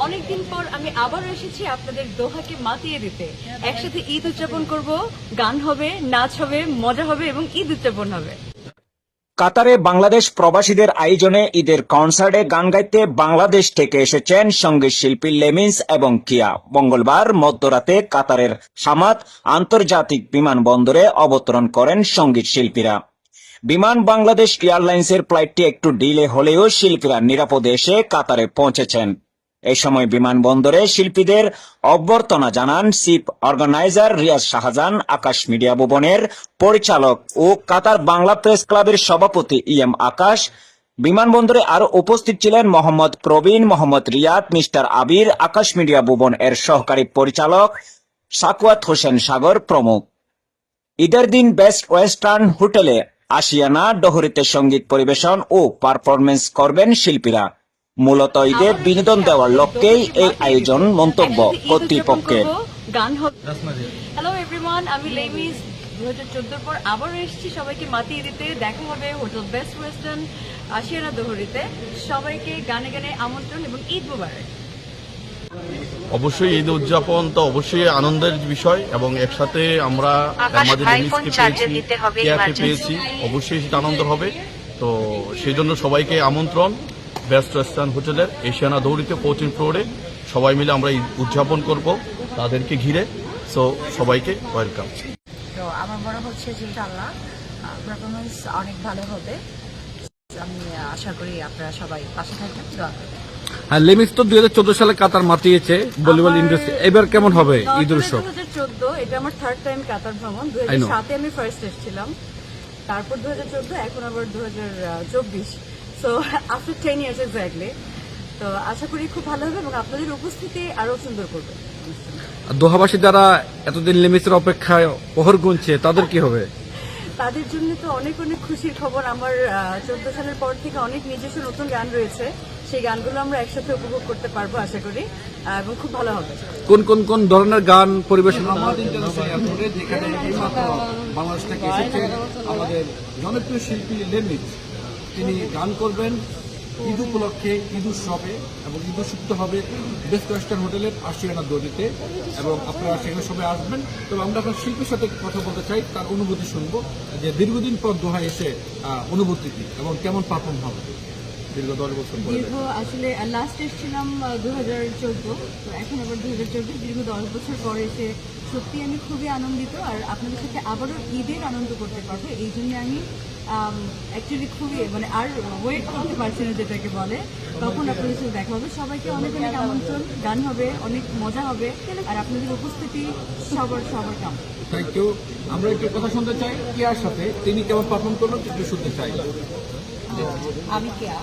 অনেকদিন পর আমি আবারও এসেছি আপনাদের দোহাকে মাতিয়ে দিতে। একসাথে ঈদ উদযাপন করব, গান হবে, নাচ হবে, মজা হবে এবং ঈদ উদযাপন হবে। কাতারে বাংলাদেশ প্রবাসীদের আয়োজনে ঈদের কনসার্টে গান গাইতে বাংলাদেশ থেকে এসেছেন সঙ্গীত শিল্পী লেমিন্স এবং কিয়া। মঙ্গলবার মধ্যরাতে কাতারের হামাদ আন্তর্জাতিক বিমানবন্দরে অবতরণ করেন সঙ্গীত শিল্পীরা। বিমান বাংলাদেশ এয়ারলাইন্সের ফ্লাইটটি একটু ডিলে হলেও শিল্পীরা নিরাপদে এসে কাতারে পৌঁছেছেন। এই সময় বিমানবন্দরে শিল্পীদের অভ্যর্থনা জানান চিফ অর্গানাইজার রিয়াজ শাহজাহান, আকাশ মিডিয়া ভবনের পরিচালক ও কাতার বাংলা প্রেস ক্লাবের সভাপতি ইএম আকাশ। বিমানবন্দরে আরো উপস্থিত ছিলেন মোহাম্মদ প্রবীণ, মোহাম্মদ রিয়াদ, মিস্টার আবির, আকাশ মিডিয়া ভবন এর সহকারী পরিচালক সাকুয়াত হোসেন সাগর প্রমুখ। ঈদের দিন বেস্ট ওয়েস্টার্ন হোটেলে আশিয়ানা ডহরিতে সঙ্গীত পরিবেশন ও পারফরমেন্স করবেন শিল্পীরা। মূলত ঈদে বিনোদন দেওয়ার লক্ষ্যেই এই আয়োজন, মন্তব্য কর্তৃপক্ষের। গান হবে। হ্যালো এভরিওয়ান, আমি লেমিস 2014 পর আবারও এসেছি সবাইকে মাতিয়ে দিতে। দেখা হবে হোটেল বেস্ট ওয়েস্টার্ন আশিয়ানা দহরিতে। সবাইকে গানে গানে আমন্ত্রণ এবং ঈদ মুবারক। অবশ্যই ঈদ উদযাপন তো অবশ্যই আনন্দের বিষয় এবং একসাথে আমরা আমাদের পেয়েছি, অবশ্যই সেটা আনন্দ হবে। তো সেই জন্য সবাইকে আমন্ত্রণ বেস্ট ওয়েস্টার্ন হোটেলের এশিয়ানা দৌড়িতে 14 ফ্লোরে সবাই মিলে আমরা ঈদ উদযাপন করব তাদেরকে ঘিরে। সো সবাইকে ওয়েলকাম। তো আমার মনে হচ্ছে যে ইনশাআল্লাহ পারফরমেন্স অনেক ভালো হবে। আমি আশা করি আপনারা সবাই পাশে থাকবেন, দোয়া করবেন। আর লেমিস তো 2014 সালে কাতার মাতিয়েছে ভলিবল ইন্ডাস্ট্রি, এবার কেমন হবে ঈদ উৎসব? 2014 এটা আমার থার্ড টাইম কাতার ভ্রমণ। 2007 আমি ফার্স্ট এসেছিলাম, তারপর 2014, এখন আবার 2024। So after 10 years exactly. তো আশা করি খুব ভালো হবে এবং আপনাদের উপস্থিতি আরো সুন্দর করবে। দোহাবাসী যারা এতদিন লেমিসের অপেক্ষায় প্রহর গুনছে তাদের কি হবে? তাদের জন্য তো অনেক অনেক খুশির খবর। আমার 14 সালের পর থেকে অনেক নিজস্ব নতুন গান রয়েছে, সেই গানগুলো আমরা একসাথে উপভোগ করতে পারবো আশা করি, এবং খুব ভালো হবে। কোন ধরনের গান পরিবেশন? যেখানে বাংলাদেশ থেকে এসেছেন আমাদের জনপ্রিয় শিল্পী লেমিস, তিনি গান করবেন ঈদ উপলক্ষে ঈদ উৎসবে, এবং ঈদ উৎসব হবে বেস্ট ওয়েস্টার্ন হোটেলের আশিয়ানা দৌড়িতে, এবং আপনারা সেখানে সবাই আসবেন। তবে আমরা এখন শিল্পীর সাথে কথা বলতে চাই, তার অনুভূতি শুনবো যে দীর্ঘদিন পর দোহায় এসে অনুভূতি কি এবং কেমন পারফর্ম হবে। দীর্ঘ 10 বছর পরে আসলে লাস্ট এসেছিলাম 2014, তো এখন আবার 2014, দীর্ঘ 10 বছর পরে এসে সত্যি আমি খুবই আনন্দিত। আর আপনাদের সাথে আবারও ঈদের আনন্দ করতে পারবো, এই জন্য আমি অ্যাকচুয়ালি খুবই আর ওয়েট করতে পারছি না, যেটাকে বলে। তখন আপনাদের সাথে দেখা হবে। সবাইকে অনেক অনেক আমন্ত্রণ, গান হবে, অনেক মজা হবে, আর আপনাদের উপস্থিতি সবার কাম। Thank you. আমরা একটু কথা শুনতে চাই কিয়ার সাথে, তিনি কেমন পারফর্ম করবেন একটু শুনতে চাই। আমি কেয়া,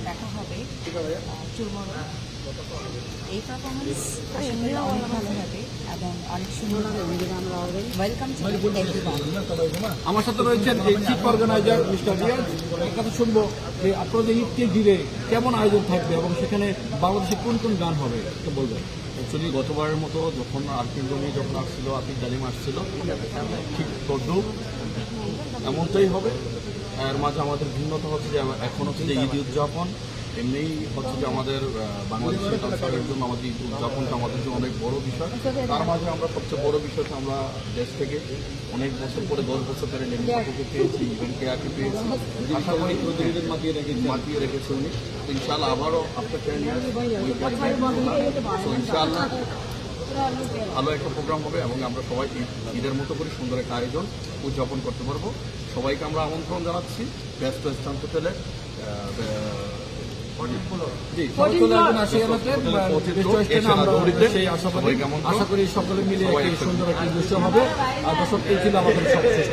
দেখা হবে এই পারফরমেন্স অনেক ভালো হবে এবং অনেক সুন্দর হবে। Welcome to everyone. আমার সাথে রয়েছেন এই চিফ অর্গানাইজার মিস্টার রিয়াজ। এক কথা শুনবো যে আপনাদের ঈদকে ঘিরে কেমন আয়োজন থাকবে এবং সেখানে বাংলাদেশে কোন গান হবে একটু বলবেন। অ্যাকচুয়ালি গতবারের মতো যখন আরপিন জমি যখন আসছিল, আতিক ডালিম আসছিল, ঠিক তদ্রুপ এমনটাই হবে। এর মাঝে আমাদের ভিন্নতা হচ্ছে যে এখন হচ্ছে যে ঈদ উদযাপন, এমনিই হচ্ছে যে আমাদের বাংলাদেশের কালচারের জন্য আমাদের ঈদ উদযাপনটা আমাদের জন্য অনেক বড় বিষয়। তার মাঝে আমরা সবচেয়ে বড় বিষয়টা আমরা দেশ থেকে অনেক বছর পরে 10 বছর ধরে লেমিসকে পেয়েছি, ইভেন কেয়াকে পেয়েছি। আশা করি মাতিয়ে রেখেছে উনি। ইনশাআল্লাহ আবারও আফটার 10 ইয়ার্স ইনশাআল্লাহ ভালো একটা প্রোগ্রাম হবে এবং আমরা সবাই ঈদের মতো করে সুন্দর একটা আয়োজন উদযাপন করতে পারবো। সবাইকে আমরা আমন্ত্রণ জানাচ্ছি বেস্ট ওয়েস্টার্ন হোটেলে। আশা করি সকলে মিলে সুন্দর একটি দৃশ্য হবে। আর দর্শক এই ছিল আমাদের সবশেষ।